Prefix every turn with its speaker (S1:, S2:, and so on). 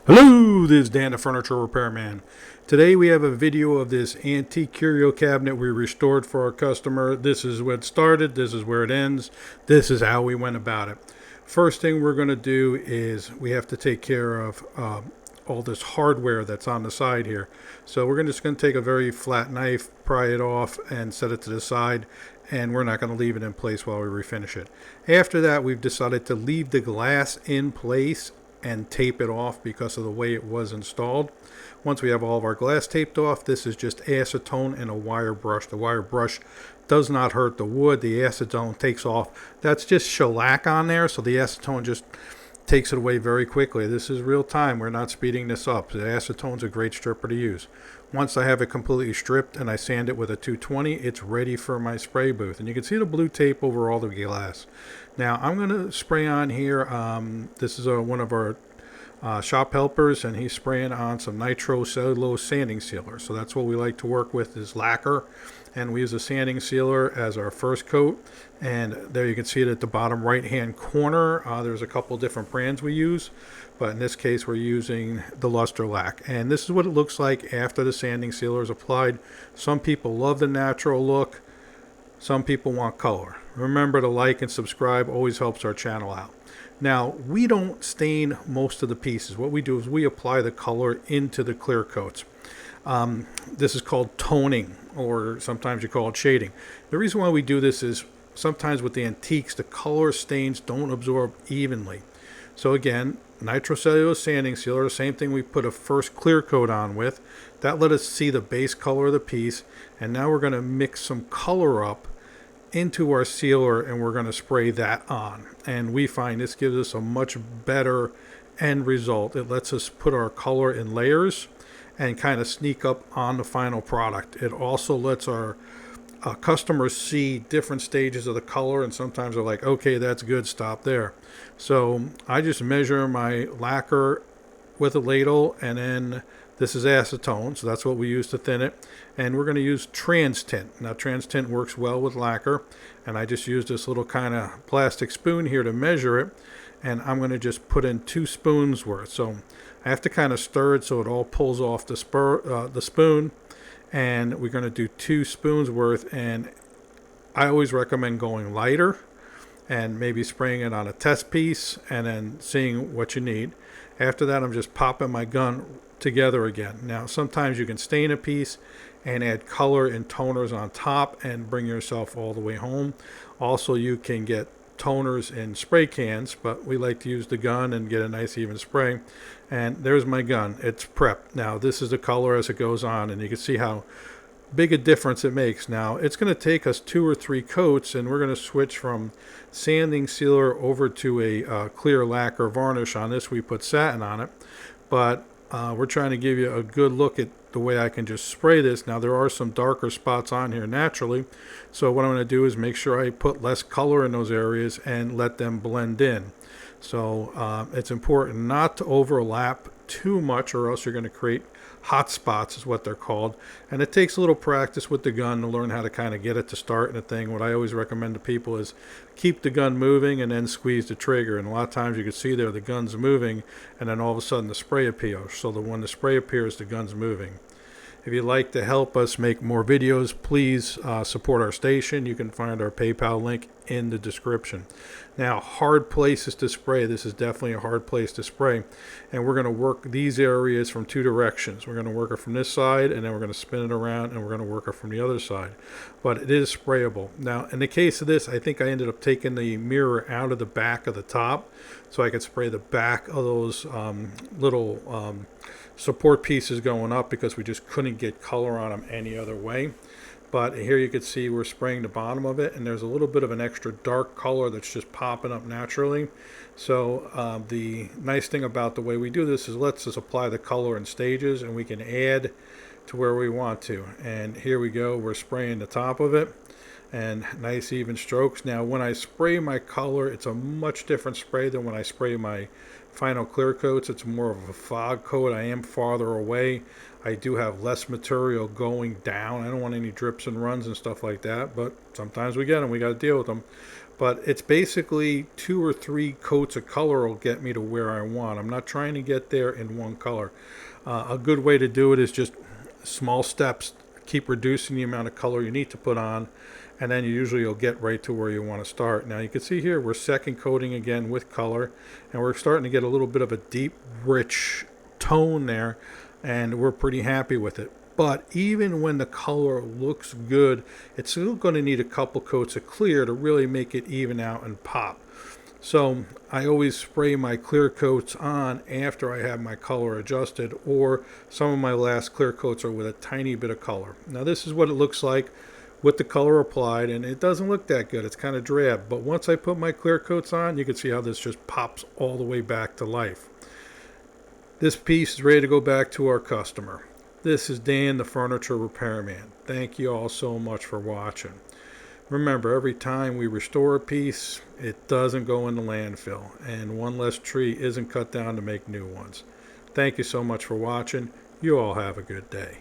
S1: Hello, this is Dan the Furniture Repairman. Today we have a video of this antique curio cabinet we restored for our customer. This is where it started, this is where it ends, this is how we went about it. First thing we're going to do is we have to take care of all this hardware that's on the side here. So we're just going to take a very flat knife, pry it off, and set it to the side, and we're not going to leave it in place while we refinish it. After that, we've decided to leave the glass in place and tape it off because of the way it was installed. Once we have all of our glass taped off, this is just acetone and a wire brush. The wire brush does not hurt the wood. The acetone takes off. That's just shellac on there, so the acetone just takes it away very quickly. This is real time. We're not speeding this up. The acetone's a great stripper to use. Once I have it completely stripped and I sand it with a 220, it's ready for my spray booth. And you can see the blue tape over all the glass. Now I'm going to spray on here. This is one of our shop helpers, and he's spraying on some nitrocellulose sanding sealer. So that's what we like to work with, is lacquer. And we use a sanding sealer as our first coat. And there you can see it at the bottom right hand corner. There's a couple different brands we use, but in this case we're using the Luster Lac. And this is what it looks like after the sanding sealer is applied. Some people love the natural look, some people want color. Remember to like and subscribe, always helps our channel out. Now, we don't stain most of the pieces. What we do is we apply the color into the clear coats. This is called toning, or sometimes you call it shading. The reason why we do this is sometimes with the antiques, the color stains don't absorb evenly. So again, nitrocellulose sanding sealer, the same thing we put a first clear coat on with. That let us see the base color of the piece. And now we're going to mix some color up into our sealer, and we're going to spray that on. And we find this gives us a much better end result. It lets us put our color in layers and kind of sneak up on the final product. It also lets our customers see different stages of the color, and sometimes they're like, okay, that's good, stop there. So I just measure my lacquer with a ladle, and then this is acetone, so that's what we use to thin it. And we're going to use Transtint. Now, Transtint works well with lacquer, and I just use this little kind of plastic spoon here to measure it. And I'm going to just put in 2 spoons worth. So I have to kind of stir it so it all pulls off the spoon. And we're going to do 2 spoons worth. And I always recommend going lighter and maybe spraying it on a test piece and then seeing what you need. After that, I'm just popping my gun together again. Now, sometimes you can stain a piece and add color and toners on top and bring yourself all the way home. Also, you can get toners in spray cans, but we like to use the gun and get a nice even spray. And there's my gun. It's prepped. Now, this is the color as it goes on, and you can see how big a difference it makes. Now, it's going to take us 2 or 3 coats, and we're going to switch from sanding sealer over to a clear lacquer varnish. On this, we put satin on it, but we're trying to give you a good look at the way I can just spray this. Now, there are some darker spots on here naturally, so what I'm going to do is make sure I put less color in those areas and let them blend in. So it's important not to overlap too much, or else you're going to create hot spots, is what they're called. And it takes a little practice with the gun to learn how to kind of get it to start in a thing. What I always recommend to people is keep the gun moving and then squeeze the trigger. And a lot of times you can see there the gun's moving, and then all of a sudden the spray appears. So when the spray appears, the gun's moving. If you'd like to help us make more videos, please support our station. You can find our PayPal link in the description. Now, hard places to spray. This is definitely a hard place to spray. And we're going to work these areas from 2 directions. We're going to work it from this side, and then we're going to spin it around, and we're going to work it from the other side. But it is sprayable. Now, in the case of this, I think I ended up taking the mirror out of the back of the top, so I could spray the back of those little support pieces going up, because we just couldn't get color on them any other way. But here you can see we're spraying the bottom of it, and there's a little bit of an extra dark color that's just popping up naturally. So the nice thing about the way we do this is it lets us apply the color in stages, and we can add to where we want to. And here we go, we're spraying the top of it, and nice even strokes. Now, when I spray my color, it's a much different spray than when I spray my final clear coats. It's more of a fog coat. I am farther away. I do have less material going down. I don't want any drips and runs and stuff like that, but sometimes we get them. We got to deal with them. But it's basically 2 or 3 coats of color will get me to where I want. I'm not trying to get there in one color. A good way to do it is just small steps. Keep reducing the amount of color you need to put on, and then you'll get right to where you want to start. Now you can see here we're second coating again with color, and we're starting to get a little bit of a deep, rich tone there, and we're pretty happy with it. But even when the color looks good, it's still going to need a couple coats of clear to really make it even out and pop. So I always spray my clear coats on after I have my color adjusted, or some of my last clear coats are with a tiny bit of color. Now this is what it looks like with the color applied, and it doesn't look that good. It's kind of drab. But once I put my clear coats on, you can see how this just pops all the way back to life. This piece is ready to go back to our customer. This is Dan, the furniture repairman. Thank you all so much for watching. Remember, every time we restore a piece, it doesn't go in the landfill, and one less tree isn't cut down to make new ones. Thank you so much for watching. You all have a good day.